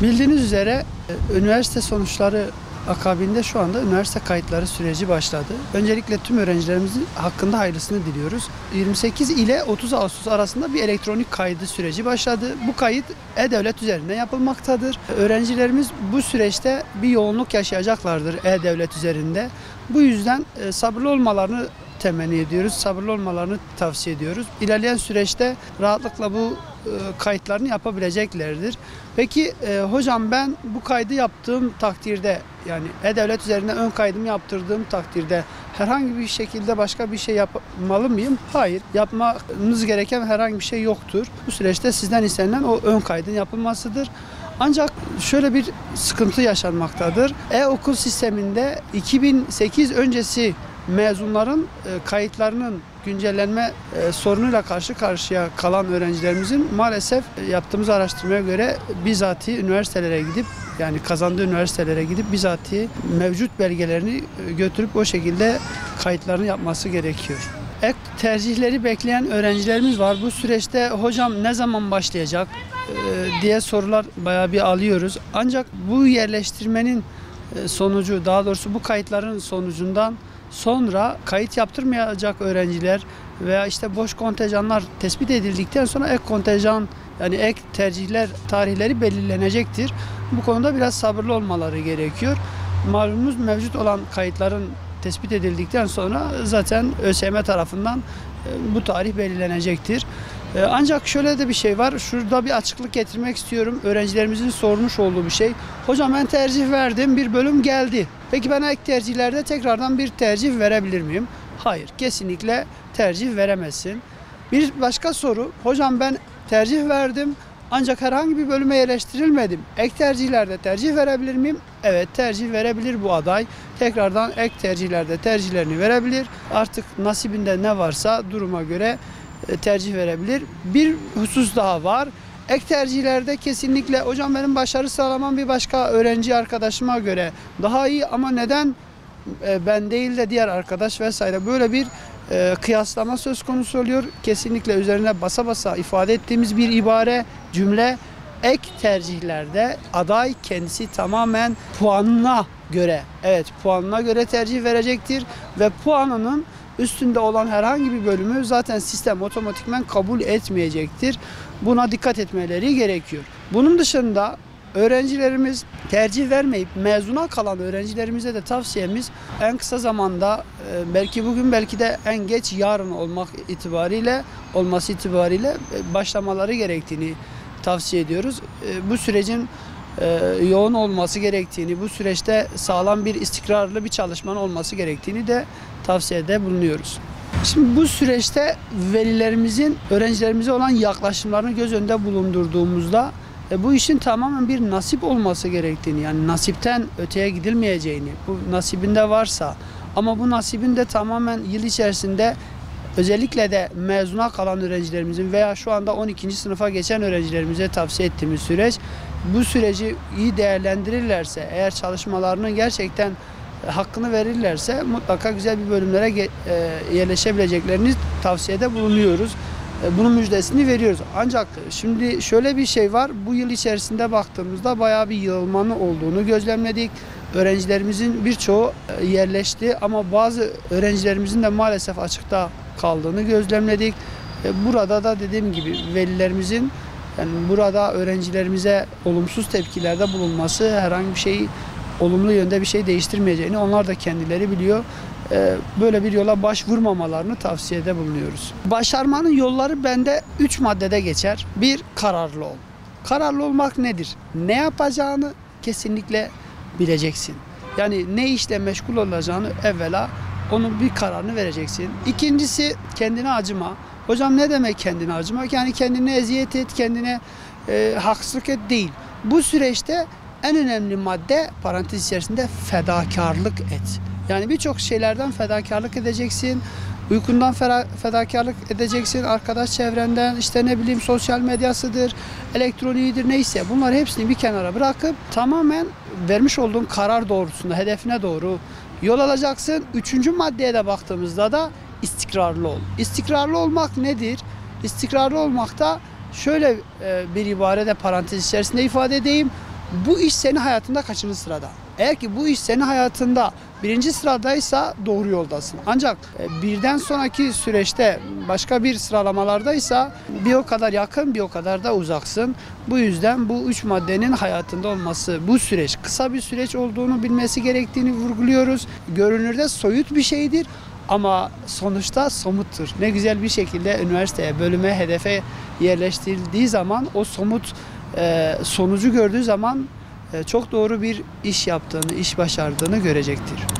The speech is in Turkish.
Bildiğiniz üzere üniversite sonuçları akabinde şu anda üniversite kayıtları süreci başladı. Öncelikle tüm öğrencilerimizin hakkında hayırlısını diliyoruz. 28 ile 30 Ağustos arasında bir elektronik kaydı süreci başladı. Bu kayıt E-Devlet üzerinden yapılmaktadır. Öğrencilerimiz bu süreçte bir yoğunluk yaşayacaklardır E-Devlet üzerinde. Bu yüzden sabırlı olmalarını temenni ediyoruz. Sabırlı olmalarını tavsiye ediyoruz. İlerleyen süreçte rahatlıkla bu kayıtlarını yapabileceklerdir. Peki hocam ben bu kaydı yaptığım takdirde, yani E-Devlet üzerinden ön kaydımı yaptırdığım takdirde herhangi bir şekilde başka bir şey yapmalı mıyım? Hayır. Yapmanız gereken herhangi bir şey yoktur. Bu süreçte sizden istenilen o ön kaydın yapılmasıdır. Ancak şöyle bir sıkıntı yaşanmaktadır. E-okul sisteminde 2008 öncesi mezunların kayıtlarının güncellenme sorunuyla karşı karşıya kalan öğrencilerimizin maalesef yaptığımız araştırmaya göre bizatihi üniversitelere gidip, yani kazandığı üniversitelere gidip bizatihi mevcut belgelerini götürüp o şekilde kayıtlarını yapması gerekiyor. Ek tercihleri bekleyen öğrencilerimiz var. Bu süreçte hocam ne zaman başlayacak diye sorular bayağı bir alıyoruz. Ancak bu yerleştirmenin sonucu, daha doğrusu bu kayıtların sonucundan sonra kayıt yaptırmayacak öğrenciler veya işte boş kontenjanlar tespit edildikten sonra ek kontenjan, yani ek tercihler tarihleri belirlenecektir. Bu konuda biraz sabırlı olmaları gerekiyor. Malumunuz mevcut olan kayıtların tespit edildikten sonra zaten ÖSYM tarafından bu tarih belirlenecektir. Ancak şöyle de bir şey var. Şurada bir açıklık getirmek istiyorum. Öğrencilerimizin sormuş olduğu bir şey. Hocam ben tercih verdim, bir bölüm geldi. Peki ben ek tercihlerde tekrardan bir tercih verebilir miyim? Hayır, kesinlikle tercih veremezsin. Bir başka soru. Hocam ben tercih verdim ancak herhangi bir bölüme yerleştirilmedim. Ek tercihlerde tercih verebilir miyim? Evet, tercih verebilir bu aday. Tekrardan ek tercihlerde tercihlerini verebilir. Artık nasibinde ne varsa duruma göre tercih verebilir. Bir husus daha var. Ek tercihlerde kesinlikle hocam benim başarı sıralamam bir başka öğrenci arkadaşıma göre daha iyi ama neden ben değil de diğer arkadaş vesaire, böyle bir kıyaslama söz konusu oluyor. Kesinlikle üzerine basa basa ifade ettiğimiz bir ibare, cümle: ek tercihlerde aday kendisi tamamen puanına göre, evet puanına göre tercih verecektir ve puanının üstünde olan herhangi bir bölümü zaten sistem otomatikman kabul etmeyecektir. Buna dikkat etmeleri gerekiyor. Bunun dışında öğrencilerimiz tercih vermeyip mezuna kalan öğrencilerimize de tavsiyemiz en kısa zamanda, belki bugün belki de en geç yarın olması itibariyle başlamaları gerektiğini tavsiye ediyoruz. Bu sürecin yoğun olması gerektiğini, bu süreçte sağlam bir istikrarlı bir çalışmanın olması gerektiğini de tavsiyede bulunuyoruz. Şimdi bu süreçte velilerimizin öğrencilerimize olan yaklaşımlarını göz önünde bulundurduğumuzda bu işin tamamen bir nasip olması gerektiğini, yani nasipten öteye gidilmeyeceğini, bu nasibinde varsa ama bu nasibin de tamamen yıl içerisinde özellikle de mezuna kalan öğrencilerimizin veya şu anda 12. sınıfa geçen öğrencilerimize tavsiye ettiğimiz süreç, bu süreci iyi değerlendirirlerse, eğer çalışmalarının gerçekten hakkını verirlerse mutlaka güzel bir bölümlere yerleşebileceklerini tavsiyede bulunuyoruz. Bunun müjdesini veriyoruz. Ancak şimdi şöyle bir şey var. Bu yıl içerisinde baktığımızda bayağı bir yığılmanın olduğunu gözlemledik. Öğrencilerimizin birçoğu yerleşti ama bazı öğrencilerimizin de maalesef açıkta kaldığını gözlemledik. Burada da dediğim gibi velilerimizin, yani burada öğrencilerimize olumsuz tepkilerde bulunması herhangi bir şeyi, olumlu yönde bir şey değiştirmeyeceğini onlar da kendileri biliyor. Böyle bir yola başvurmamalarını tavsiyede bulunuyoruz. Başarmanın yolları bende 3 maddede geçer. 1. Kararlı ol. Kararlı olmak nedir? Ne yapacağını kesinlikle bileceksin. Yani ne işle meşgul olacağını evvela onun bir kararını vereceksin. İkincisi kendine acıma. Hocam ne demek kendine acımak? Yani kendine eziyet et, kendine haksızlık et değil. Bu süreçte en önemli madde parantez içerisinde fedakarlık et. Yani birçok şeylerden fedakarlık edeceksin. Uykundan fedakarlık edeceksin. Arkadaş çevrenden, işte ne bileyim sosyal medyasıdır, elektroniğidir, neyse bunlar hepsini bir kenara bırakıp tamamen vermiş olduğun karar doğrultusunda hedefine doğru yol alacaksın. Üçüncü maddeye de baktığımızda da istikrarlı ol. İstikrarlı olmak nedir? İstikrarlı olmak da şöyle bir ibarede parantez içerisinde ifade edeyim. bu iş senin hayatında kaçıncı sırada? Eğer ki bu iş senin hayatında birinci sıradaysa doğru yoldasın. Ancak birden sonraki süreçte başka bir sıralamalardaysa bir o kadar yakın bir o kadar da uzaksın. Bu yüzden bu üç maddenin hayatında olması, bu süreç kısa bir süreç olduğunu bilmesi gerektiğini vurguluyoruz. Görünürde soyut bir şeydir ama sonuçta somuttur. Ne güzel bir şekilde üniversiteye, bölüme, hedefe yerleştirildiği zaman o somut sonucu gördüğü zaman çok doğru bir iş yaptığını, iş başardığını görecektir.